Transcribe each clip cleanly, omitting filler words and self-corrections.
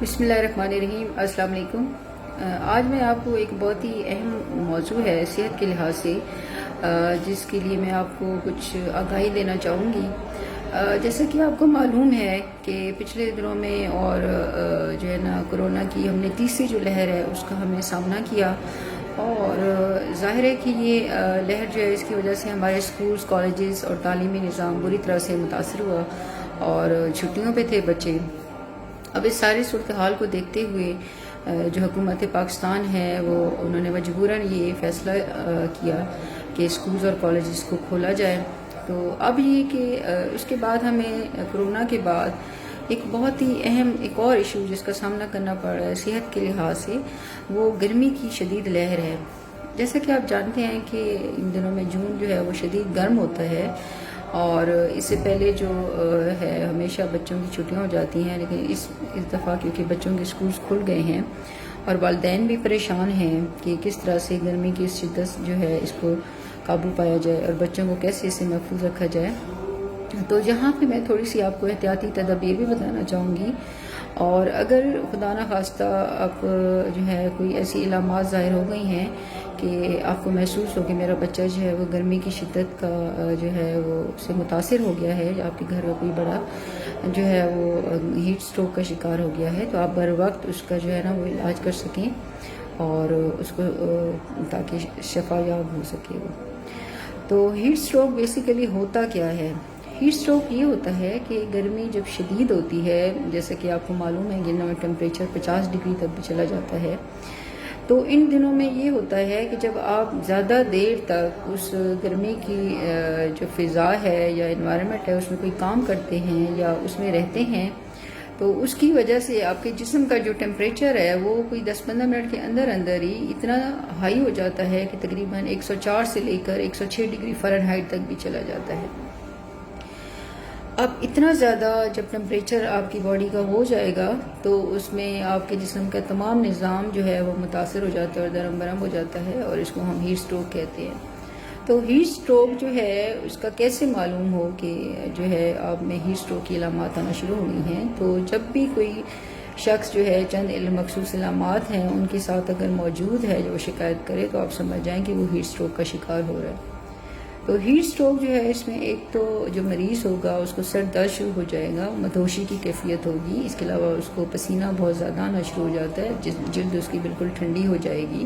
بسم اللہ الرحمن الرحیم۔ السلام علیکم۔ آج میں آپ کو ایک بہت ہی اہم موضوع ہے صحت کے لحاظ سے، جس کے لیے میں آپ کو کچھ آگاہی دینا چاہوں گی۔ جیسا کہ آپ کو معلوم ہے کہ پچھلے دنوں میں اور جو ہے نا کرونا کی ہم نے تیسری جو لہر ہے اس کا ہم نے سامنا کیا، اور ظاہر ہے کہ یہ لہر جو ہے اس کی وجہ سے ہمارے اسکولز، کالجز اور تعلیمی نظام بری طرح سے متاثر ہوا اور چھٹیوں پہ تھے بچے۔ اب اس ساری صورتحال کو دیکھتے ہوئے جو حکومت پاکستان ہے انہوں نے مجبوراً یہ فیصلہ کیا کہ اسکولز اور کالجز کو کھولا جائے۔ تو اب یہ کہ اس کے بعد ہمیں کرونا کے بعد ایک بہت ہی اہم ایک اور ایشو جس کا سامنا کرنا پڑ رہا ہے صحت کے لحاظ سے، وہ گرمی کی شدید لہر ہے۔ جیسا کہ آپ جانتے ہیں کہ ان دنوں میں جون جو ہے وہ شدید گرم ہوتا ہے، اور اس سے پہلے جو ہے ہمیشہ بچوں کی چھٹیاں ہو جاتی ہیں، لیکن اس دفعہ کیونکہ بچوں کے اسکولز کھل گئے ہیں اور والدین بھی پریشان ہیں کہ کس طرح سے گرمی کی شدت جو ہے اس کو قابو پایا جائے اور بچوں کو کیسے اسے محفوظ رکھا جائے۔ تو یہاں پہ میں تھوڑی سی آپ کو احتیاطی تدابیر بھی بتانا چاہوں گی، اور اگر خدا نخواستہ آپ جو ہے کوئی ایسی علامات ظاہر ہو گئی ہیں کہ آپ کو محسوس ہو کہ میرا بچہ جو ہے وہ گرمی کی شدت کا جو ہے وہ سے متاثر ہو گیا ہے، یا آپ کے گھر کا کوئی بڑا جو ہے وہ ہیٹ سٹروک کا شکار ہو گیا ہے، تو آپ بر وقت اس کا جو ہے نا وہ علاج کر سکیں اور اس کو تاکہ شفا یاب ہو سکے وہ۔ تو ہیٹ سٹروک بیسیکلی ہوتا کیا ہے؟ ہیٹ سٹروک یہ ہوتا ہے کہ گرمی جب شدید ہوتی ہے، جیسا کہ آپ کو معلوم ہے کہ ٹیمپریچر 50 ڈگری تک بھی چلا جاتا ہے، تو ان دنوں میں یہ ہوتا ہے کہ جب آپ زیادہ دیر تک اس گرمی کی جو فضا ہے یا انوائرمنٹ ہے اس میں کوئی کام کرتے ہیں یا اس میں رہتے ہیں، تو اس کی وجہ سے آپ کے جسم کا جو ٹیمپریچر ہے وہ کوئی 10-15 منٹ کے اندر ہی اتنا ہائی ہو جاتا ہے کہ تقریباً 104 سے لے کر 106 ڈگری فارنہائٹ تک بھی چلا جاتا ہے۔ اب اتنا زیادہ جب ٹیمپریچر آپ کی باڈی کا ہو جائے گا تو اس میں آپ کے جسم کا تمام نظام جو ہے وہ متاثر ہو جاتا ہے اور درم برہم ہو جاتا ہے، اور اس کو ہم ہیٹ سٹروک کہتے ہیں۔ تو ہیٹ سٹروک جو ہے اس کا کیسے معلوم ہو کہ جو ہے آپ میں ہیٹ سٹروک کی علامات آنا شروع ہو گئی ہیں؟ تو جب بھی کوئی شخص جو ہے چند مخصوص علامات ہیں ان کے ساتھ اگر موجود ہے جو شکایت کرے، تو آپ سمجھ جائیں کہ وہ ہیٹ سٹروک کا شکار ہو رہا ہے۔ تو ہیٹ سٹروک جو ہے اس میں ایک تو جو مریض ہوگا اس کو سر درد شروع ہو جائے گا، مدہوشی کی کیفیت ہوگی، اس کے علاوہ اس کو پسینہ بہت زیادہ آنا شروع ہو جاتا ہے، جلد اس کی بالکل ٹھنڈی ہو جائے گی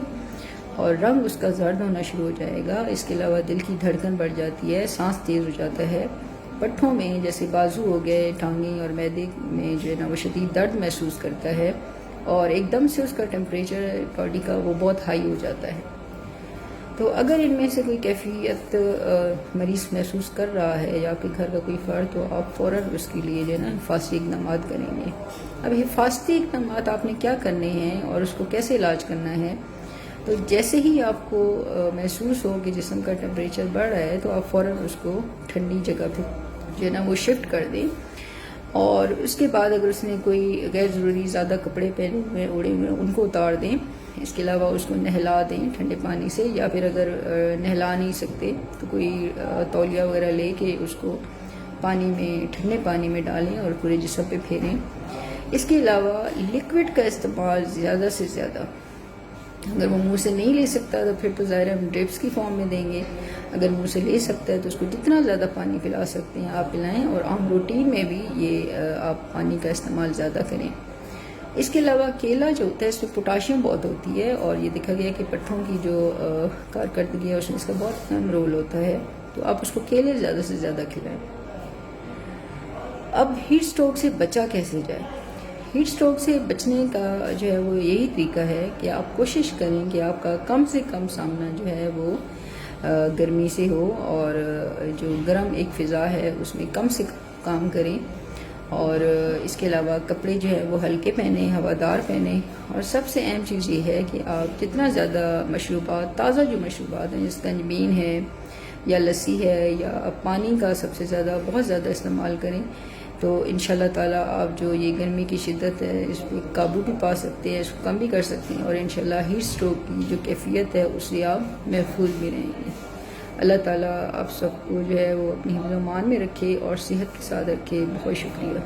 اور رنگ اس کا زرد ہونا شروع ہو جائے گا۔ اس کے علاوہ دل کی دھڑکن بڑھ جاتی ہے، سانس تیز ہو جاتا ہے، پٹھوں میں جیسے بازو ہو گئے، ٹانگیں اور معدے میں جو ہے نا وہ شدید درد محسوس کرتا ہے، اور ایک دم سے اس کا ٹیمپریچر باڈی کا وہ بہت ہائی ہو جاتا ہے۔ تو اگر ان میں سے کوئی کیفیت مریض محسوس کر رہا ہے یا آپ کے گھر کا کوئی فرد، تو آپ فوراً اس کے لیے جو ہے نا حفاظتی اقدامات کریں گے۔ اب حفاظتی اقدامات آپ نے کیا کرنے ہیں اور اس کو کیسے علاج کرنا ہے؟ تو جیسے ہی آپ کو محسوس ہو کہ جسم کا ٹیمپریچر بڑھ رہا ہے، تو آپ فوراً اس کو ٹھنڈی جگہ پہ جو ہے نا وہ شفٹ کر دیں، اور اس کے بعد اگر اس نے کوئی غیر ضروری زیادہ کپڑے پہنے ہوئے اوڑے ہوئے ان کو اتار دیں۔ اس کے علاوہ اس کو نہلا دیں ٹھنڈے پانی سے، یا پھر اگر نہلا نہیں سکتے تو کوئی تولیہ وغیرہ لے کے اس کو پانی میں ٹھنڈے پانی میں ڈالیں اور پورے جسم پہ پھیریں۔ اس کے علاوہ لیکوڈ کا استعمال زیادہ سے زیادہ، اگر وہ منہ سے نہیں لے سکتا تو پھر تو ظاہر ہم ڈرپس کی فارم میں دیں گے، اگر منہ سے لے سکتا ہے تو اس کو جتنا زیادہ پانی پلا سکتے ہیں آپ پلائیں، اور عام روٹین میں بھی یہ آپ پانی کا استعمال زیادہ کریں۔ اس کے علاوہ کیلا جو ہوتا ہے اس میں پوٹاشیم بہت ہوتی ہے، اور یہ دیکھا گیا کہ پٹھوں کی جو کارکردگی ہے اس میں اس کا بہت اہم رول ہوتا ہے، تو آپ اس کو کیلے زیادہ سے زیادہ کھلائیں۔ اب ہیٹ سٹروک سے بچا کیسے جائے؟ ہیٹ سٹروک سے بچنے کا جو ہے وہ یہی طریقہ ہے کہ آپ کوشش کریں کہ آپ کا کم سے کم سامنا جو ہے وہ گرمی سے ہو، اور جو گرم ایک فضا ہے اس میں کم سے کام کریں، اور اس کے علاوہ کپڑے جو ہے وہ ہلکے پہنیں، ہوادار پہنیں، اور سب سے اہم چیز یہ ہے کہ آپ جتنا زیادہ مشروبات، تازہ جو مشروبات ہیں جیسے گنجبین ہے یا لسی ہے یا پانی کا سب سے زیادہ بہت زیادہ استعمال کریں، تو انشاءاللہ تعالیٰ آپ جو یہ گرمی کی شدت ہے اس پہ قابو بھی پا سکتے ہیں، اس کو کم بھی کر سکتے ہیں، اور انشاءاللہ ہیٹ سٹروک کی جو کیفیت ہے اس سے آپ محفوظ بھی رہیں گے۔ اللہ تعالیٰ آپ سب کو جو ہے وہ اپنی حفظ و امان میں رکھے اور صحت کے ساتھ رکھے۔ بہت شکریہ۔